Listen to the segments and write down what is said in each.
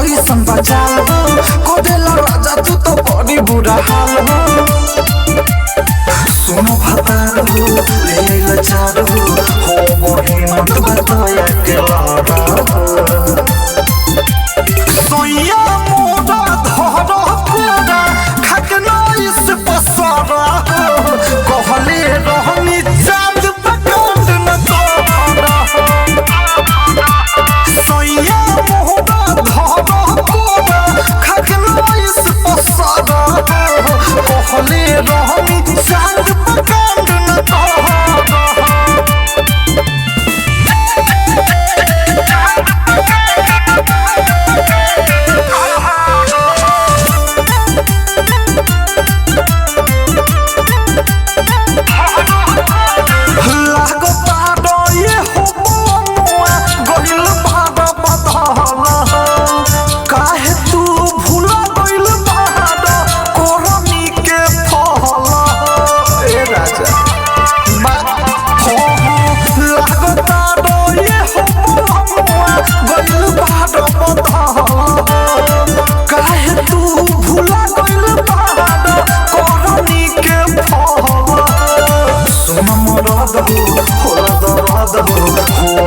कैसन बचाल हो कोदेला राजा तू तो बड़ी बुरा हाल हो सुनो भतार हो ले आइला चार हो बहिन तू बताया के लारा सोया मोरा धरा पूरा खकना इस पसारा कहले रहनी चांद पकांड न तोरा सोया मोरा धरा पूरा खकना इस पसारा कहले रहनी चांद पकांड न तोरा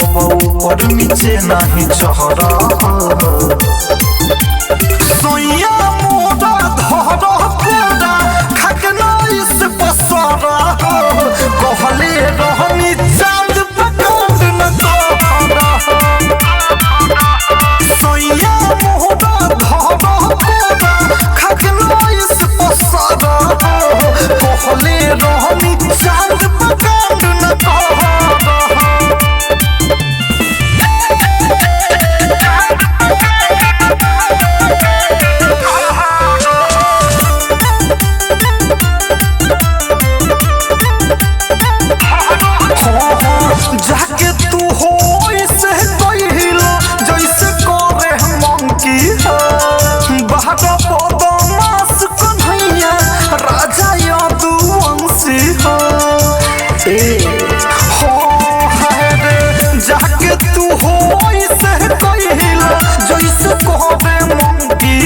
नीचे नहीं चहरा सोया मोरा धरा पूरा खकना इस पसारा कहले रहनी चांद पकांड न तोरा सोया मोरा धरा पूरा खकना इस पसारा कहले रहनी चांद पकांड न तोरा जाके तू हो इसे कहिलो जैसे करे मंकी बाहर बदमाश कन्हैया राजा यदुवंशी हो रे जाके तू हो इसे कहिलो जैसे करे मंकी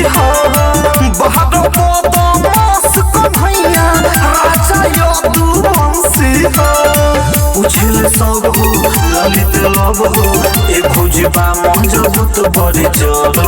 बाहर बदमाश कन्हैया राजा यदुवंशी हो उछल सब हो ललित लब हो ए खोजबा मजबूत बड़ी चल